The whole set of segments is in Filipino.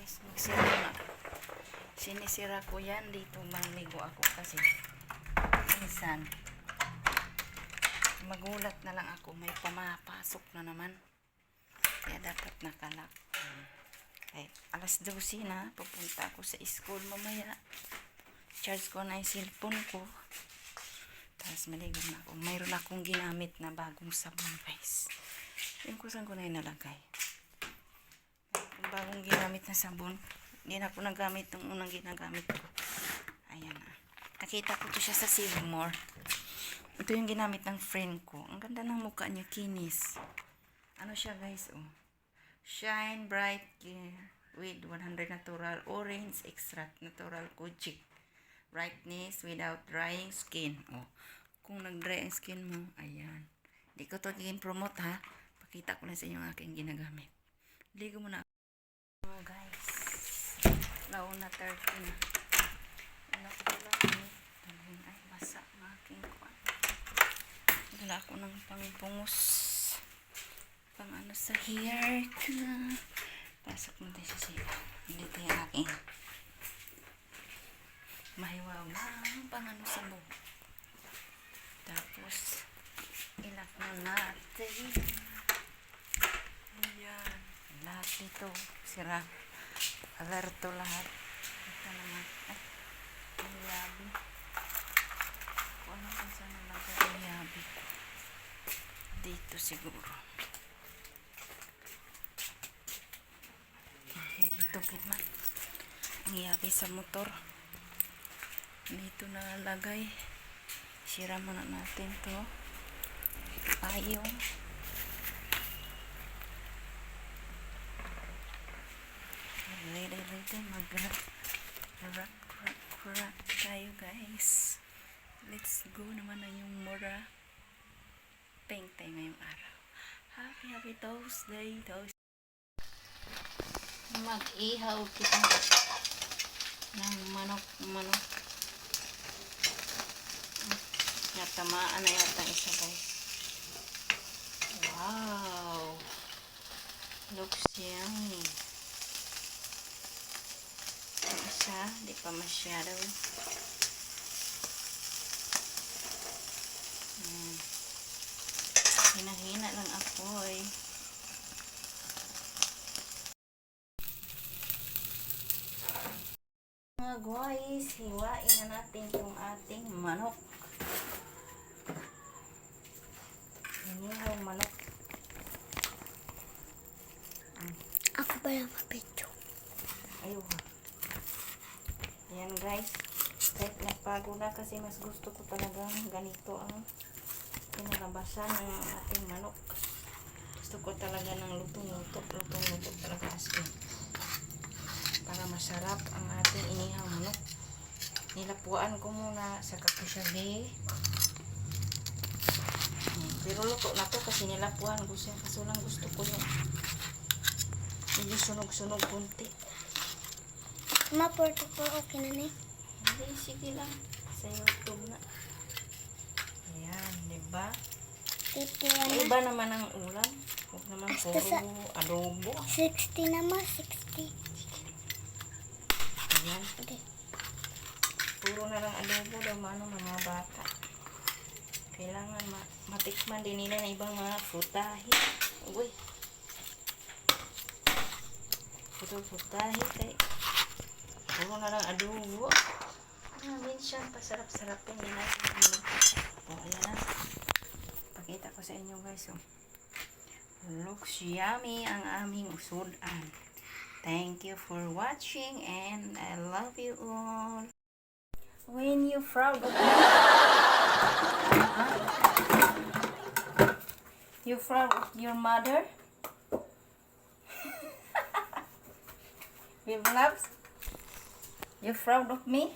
guys, magsira na. Sinisira ko yan dito, maligo ako kasi minsan magulat na lang ako, may pumapasok na naman, kaya dapat nakalak. Ay, alas 12 na, pupunta ako sa school mamaya. Charge ko na yung cellphone ko, tapos maligo na ako. Mayroon akong ginamit na bagong sabon guys, yung kusan ko na yung nalagay. Bagong ginamit na sabon, hindi na ako nagamit ng unang ginagamit ko. Ayan na, nakita ko to siya sa Silmore. Ito yung ginamit ng friend ko. Ang ganda ng mukha niya, kinis. Ano siya guys, oh, Shine Bright Clear with 100 natural orange extract, natural kojic brightness without drying skin. Oh, kung nag-dry ang skin mo, ayan. Hindi ko to promote ha, pakita ko lang sa inyo ang aking ginagamit. Ligo mo na. Oh guys, launa 30 na. Anak ko lang eh. Ay, basa ang aking kuwan. Dala ako ng pangpungos. Pang ano sa hair ko na. Pasok mo tayo sa siya. Dito yung aking mahiwaw na pang ano sa buhok. Tapos, ilak na natin. Ayan. Lahat dito sira, alerto lahat. Ito naman, ay, ang yabi kung ano kung saan nalagay ang yabi dito siguro. Dito man ang yabi sa motor, dito nalagay. Sira muna natin to payong. Ready mag-rock tayo guys. Let's go naman na yung mura pink tayo ngayong araw. Happy Thursday. Mag-ihaw kita ng manok. Natamaan na yata isa guys. Wow, looks yummy. Isa, di pa masyado. Hinahina lang ako eh. Mga guys, hiwain na natin itong ating manok. Inihaw manok. Ako ba yung kapityo? Ayun. Ayan guys, kahit nagpago na kasi mas gusto ko talagang ganito ang pinalabasan ng ating manok. Gusto ko talaga ng lutong-luto talaga as in, para masarap ang ating inihang manok. Nilapuan ko muna sa kakusyabi. Pero luto na to kasi nilapuan ko siya, kaso lang gusto ko yung medyo sunog-sunog kunti. Ma-porto po, okay na na eh. Hindi, sige lang. Sa YouTube na. Ayan, diba? Iba naman ang ulam. Huwag naman Hasta puro adobo. 60 naman, 60. Ayan. Okay. Puro na lang adobo daw ng mga bata. Kailangan matikman din nila ng ibang mga frutahe. Uy. Frutahe kay puro na lang adobo. Minsan pasarap-sarapin din natin. O, ayan na. Pakita ko sa inyo guys. Oh. Looks yummy ang aming usudan. Thank you for watching and I love you all. When you proud of me? You proud of your mother? With loves? You proud of me?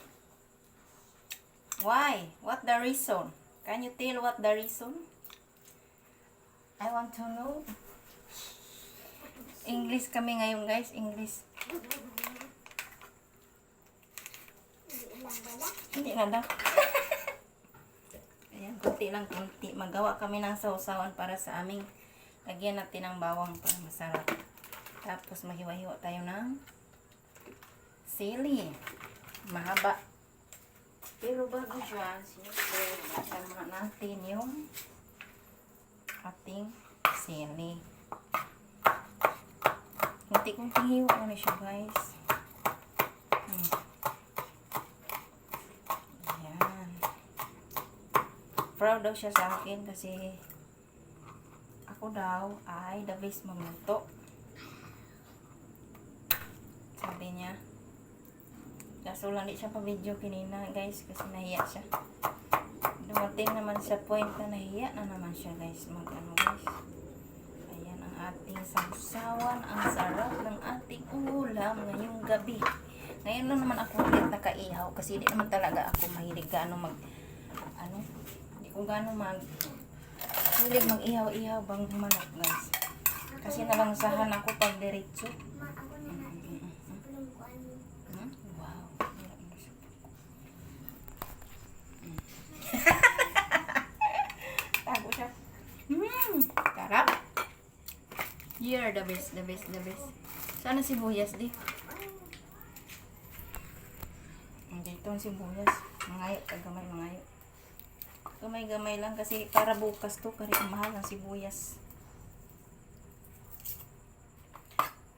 Why? What the reason? Can you tell what the reason? I want to know. English kami ngayon guys, English. Hindi na daw. Ayan, kunti lang kunti. Magawa kami ng sausawan para sa aming lagyan natin ng bawang para masarap. Tapos mahiwa-hiwa tayo ng sili. Mahaba. Pero bago siya, siyempre, masama natin yung ating sili. Kunti-kunting hiwa na siya, guys. Ayan. Proud daw siya sa akin kasi ako daw ay the best magluto. Sabi niya. Kaso lang di siya pa-video kinina, guys, kasi nahiya siya. Dumating naman sa point na nahiya na naman siya, guys. Mag-ano, guys. Ayan ang ating sausawan. Ang sarap ng ating ulam ngayong gabi. Ngayon lang naman ako ulit nakaihaw kasi di naman talaga ako mahilig gaano hindi ko gaano hilig mag-ihaw-ihaw bang manok, guys. Kasi nalangsahan ako pag diretso. Ma, ako na natin. Sa palungkuan mo. Wow. Tago siya. Sarap. You're the best, the best, the best. Sana sibuyas, di. Dito ang sibuyas. Mangayo, kagamay, mangayo. Gamay-gamay lang kasi para bukas to, kasi mahal ang sibuyas.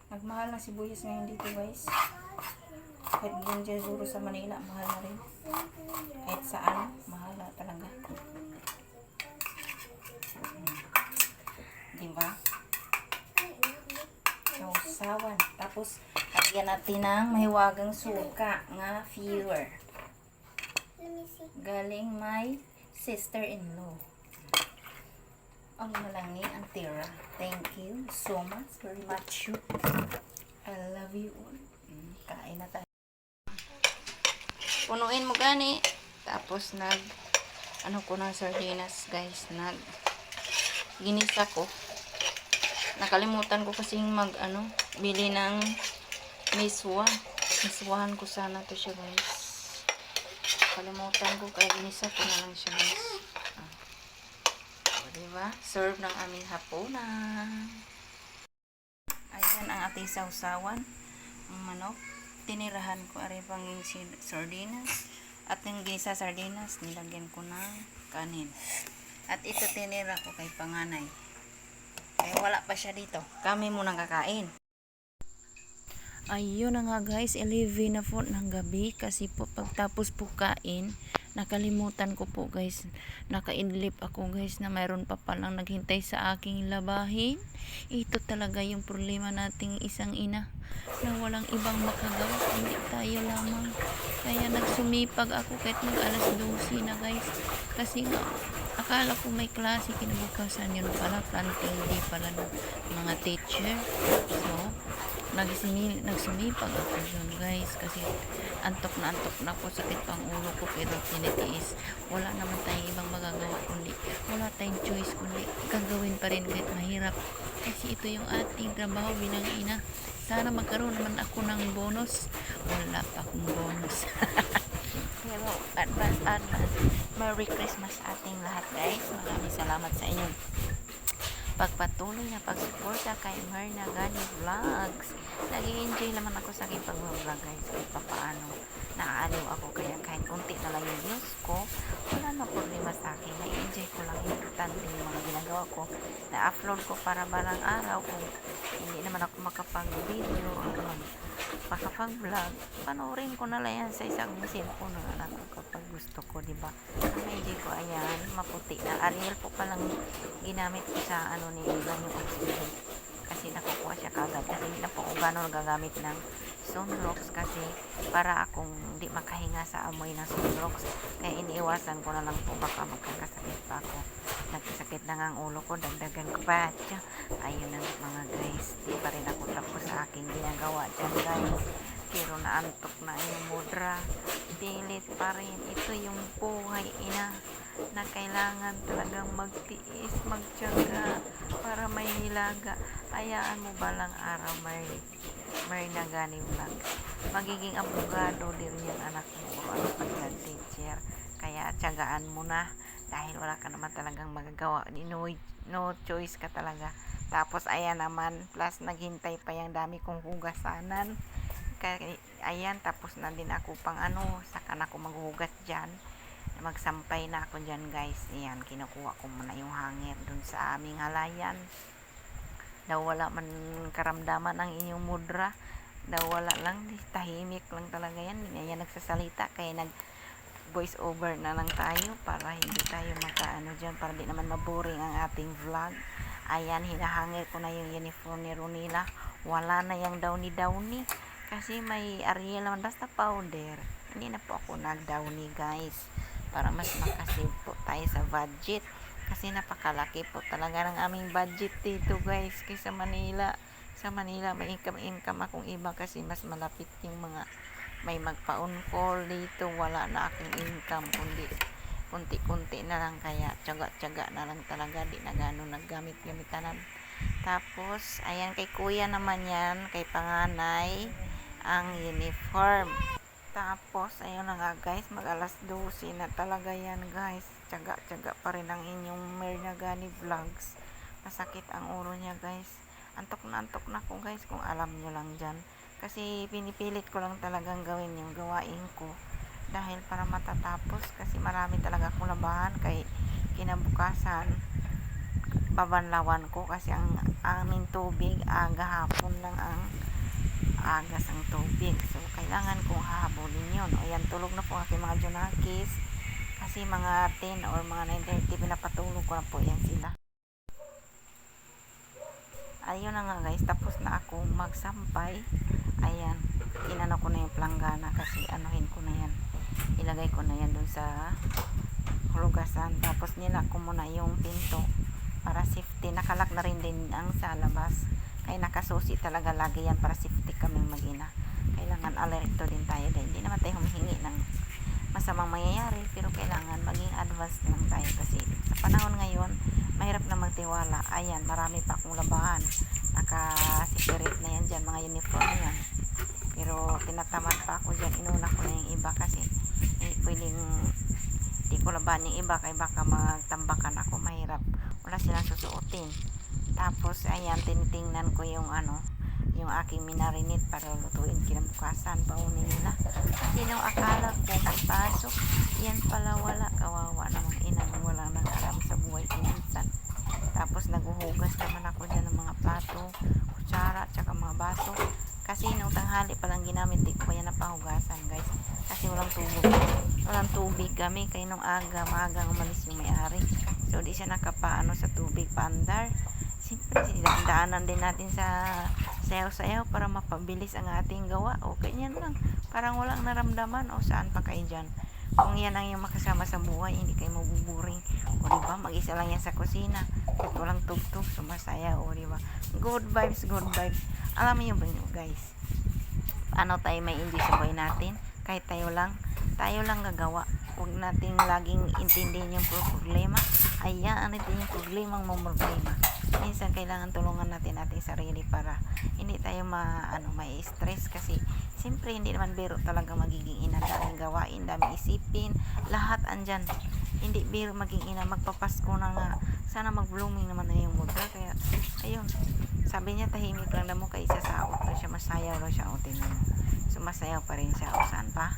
Nagmahal ng sibuyas ngayon dito, guys. Kahit din dyan siguro sa Manila, mahal na rin. Kahit saan, mahal na talaga. Diba? Sausawan. Tapos, lagyan natin ng mahiwagang suka nga viewer. Let me see. Galing my sister-in-law. Ang lang ni Antira. Thank you so much. Very much. I love you all. Kain na tayo. Punuin mo gani. Tapos ano ko ng sardinas, guys. Ginisa ko. Nakalimutan ko kasing bili ng miswa. Miswahan ko sana to siya, guys. Kalimutan ko kaya ginisa ko na lang siya, guys. Diba? Serve ng aming hapunan. Ayan ang ating sausawan. Ang manok. Tinirahan ko ari pang sardinas. At yung ginisa sardinas, nilagyan ko ng kanin. At ito tinira ko kay panganay. Kaya wala pa siya dito. Kami munang kakain. Ayun na nga, guys, 11 na po ng gabi kasi po pagtapos po kain, nakalimutan ko po, guys, nakaidlip ako, guys, na mayroon pa palang naghintay sa aking labahin. Ito talaga yung problema nating isang ina na walang ibang makagawa kundi tayo lamang. Kaya nagsumipag ako kahit mag alas 12 na, guys, kasi nga akala ko may klase kinabukasan, yun pala planting day pala ng mga teacher. So nagsumipag ako yun, guys, kasi antok na ako, sakit pang ulo ko, pero tinitiis. Wala naman tayong ibang magagawa kundi wala tayong choice kundi gagawin pa rin kahit mahirap, kasi ito yung ating trabaho bilang ina. Sana magkaroon naman ako ng bonus. Wala pa akong bonus. Pero advance Merry Christmas ating lahat, guys. Maraming salamat sa inyong pagpatuloy na pagsuporta kay Myrna Gani Vlogs. Nag-i-enjoy naman ako sa aking pag-vlog, guys. Kahit papaano, naaaliw ako, kaya kahit unti na lang yung views ko, wala na problema sa akin. Na-enjoy ko lang, importante yung mga ginagawa ko. Na-upload ko para balang araw kung hindi naman ako makapag-video o makapag-vlog, panoorin ko na lang yan sa isang cellphone na anak ko kapag gusto ko, diba? Na-enjoy ko, ayan, maputi na. Ariel po palang ginamit ko sa ni Ivan yung oxygen. Kasi nakukuha siya kagad. Kasi hindi na po ako gano'n nagagamit ng sunrocks kasi para akong hindi makahinga sa amoy ng sunrocks. Kaya iniiwasan ko na lang po, baka magkakasakit pa ako. Nagkasakit na nga ang ulo ko, dagdagan ko pa. Ayun na mga guys. Di pa rin ako tapos sa aking ginagawa dyan, guys. Pero naantok na yung mudra. Pilit pa rin. Ito yung buhay, ina, na kailangan talagang magtiis, magtiyaga para may hilaga. Hayaan mo balang araw may nagani vlog. Magiging abogado din yung anak mo o ano pag teacher. Kaya tiyagaan mo na dahil wala ka naman talagang magagawa. No choice ka talaga. Tapos ayan naman, plus naghintay pa yung dami kong hugasanan. Ayan, tapos na din ako pang saka na ako maghugas dyan. Magsampay na ako dyan guys. Ayan, kinukuha ko muna yung hangin dun sa aming halayan. Daw wala man karamdaman ang inyong mudra. Daw wala lang, tahimik lang talaga yan. Hindi na yan nagsasalita, kaya nag voice over na lang tayo para hindi tayo makaano dyan, para di naman maboring ang ating vlog. Ayan, hinahangir ko na yung uniform ni Ronila. Wala na yung downy kasi may Ariel naman, basta powder. Hindi na po ako nag-downy guys, para mas makasave po tayo sa budget, kasi napakalaki po talaga ng aming budget dito guys, kaysa Manila. Sa Manila may income akong iba kasi mas malapit yung mga may magpa-on call. Dito wala na akong income, kundi kunti-kunti na lang, kaya tiyaga-tiyaga na lang talaga, di na gano'ng naggamit-gamitanan. Tapos ayan, kay kuya naman yan, kay panganay ang uniform. Tapos ayun na nga guys, mag alas 12 na talaga yan guys. Tiyaga-tiyaga pa rin ang inyong Mernagani Vlogs. Masakit ang ulo niya guys. Antok na ako guys, kung alam nyo lang dyan. Kasi pinipilit ko lang talagang gawin yung gawain ko, dahil para matatapos, kasi marami talaga akong labahan. Kay kinabukasan babanlawan ko, kasi ang aming tubig aga hapon lang ang agas ang tubig, so kailangan kong hahabulin yun. O yan, tulog na po aking mga junakis, kasi mga 10 or mga 9:30 pinapatulog ko na po yan sila. Ayun na nga guys, tapos na akong magsampay. Ayan, inano ko na yung planggana, kasi anuhin ko na yan, ilagay ko na yan dun sa hulugasan. Tapos nilak ko muna yung pinto para safety. Nakalak na rin din ang sa labas, kaya nakasusi talaga lagi yan para safety kaming mag-ina. Kailangan alerto din tayo, dahil hindi naman tayo humihingi ng masamang mangyayari, pero kailangan maging advance lang tayo, kasi sa panahon ngayon mahirap na magtiwala. Ayan, marami pa akong labahan, naka-separate na yan dyan, mga uniform yan, pero tinatamad pa ako dyan. Inuna ko na yung iba, kasi pwedeng di ko labahan yung iba, kaya baka magtambakan ako, mahirap, wala silang susuotin. Tapos ayan, tinitingnan ko yung yung aking minarinate para lutuin kinabukasan, paunin nila. Kasi nung akala ko may pasok, yan pala wala. Kawawa namang inang wala nang alam sa buhay minsan. Tapos naguhugas naman ako dyan ng mga plato, kutsara, tsaka mga baso. Kasi nung tanghali palang ginamit, di ko pa yan napahugasan guys, kasi walang tubig kami. Kaya nung maagang umalis yung may-ari, so di siya nakapaano sa tubig paandar. Siyempre, daanan din natin sa sayaw-sayaw para mapabilis ang ating gawa. O ganyan lang, parang walang naramdaman. O saan pa kayo dyan? Kung yan ang yung makasama sa buhay, hindi kayo mabuburing. O diba, mag-isa lang yan sa kusina, at walang tugtog, sumasaya. O diba, good vibes, good vibes. Alam niyo ba nyo guys, ano tayo may enjoy sa buhay natin? Kahit tayo lang gagawa. Huwag nating laging intindihin yung problema. Ayan, natin yung problemang problema. Minsan kailangan tulungan natin ating sarili para hindi tayo may stress, kasi siyempre hindi naman biro talaga magiging ina. Daming gawain, daming isipin, lahat andyan. Hindi biro maging ina. Magpapasko na nga, sana mag-blooming naman na yung mudra. Kaya ayun, sabi niya tahimik lang na mo, kaya isasaot na siya, masayaw lang siya. O tingnan mo, sumasayaw pa rin siya. O saan pa?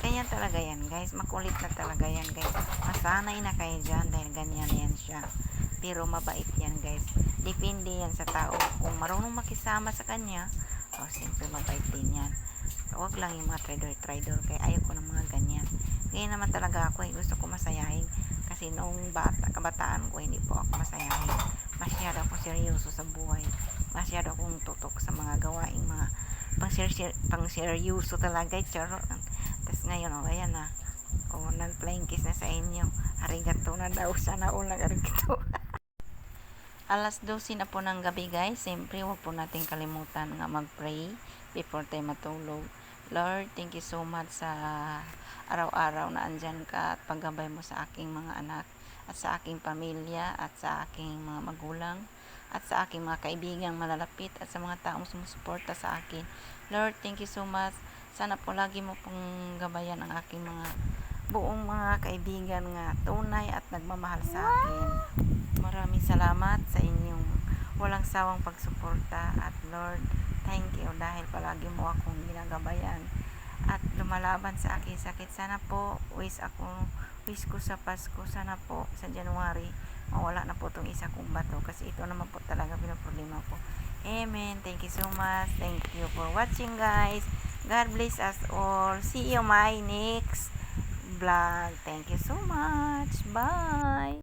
Ganyan talaga yan guys, makulit na talaga yan guys. Masanay na kayo dyan, dahil ganyan yan siya. Pero mabait yan guys, depende yan sa tao. Kung marunong makisama sa kanya, siyempre mabait din yan. Huwag lang yung mga trader, kaya ayaw ko ng mga ganyan. Ganyan naman talaga ako, gusto ko masayahin. Kasi noong kabataan ko, hindi po ako masayahin. Masyado akong seryoso sa buhay, masyado akong tutok sa mga gawaing mga pang seryoso talaga. Charot. Tapos ngayon, ayan na, nag-flying kiss na sa inyo. Arigato na daw, sana ulang arigato. Alas 12 na po ng gabi guys. Siyempre, huwag po natin kalimutan nga mag-pray before tayo matulog. Lord, thank you so much sa araw-araw na andyan ka at paggabay mo sa aking mga anak, at sa aking pamilya, at sa aking mga magulang, at sa aking mga kaibigang malalapit, at sa mga taong sumusuporta sa akin. Lord, thank you so much. Sana po lagi mo pong gabayan ang aking mga buong mga kaibigan nga tunay at nagmamahal sa akin. Maraming salamat sa inyong walang sawang pagsuporta, at Lord, Thank you dahil palagi mo akong ginagabayan at lumalaban sa aking sakit. Sana po, wish ko sa Pasko, sana po sa January, mawala na po itong isa kong bato kasi ito naman po talaga pinoproblema ko. Amen. Thank you so much. Thank you for watching, guys. God bless us all. See you my next vlog. Thank you so much. Bye.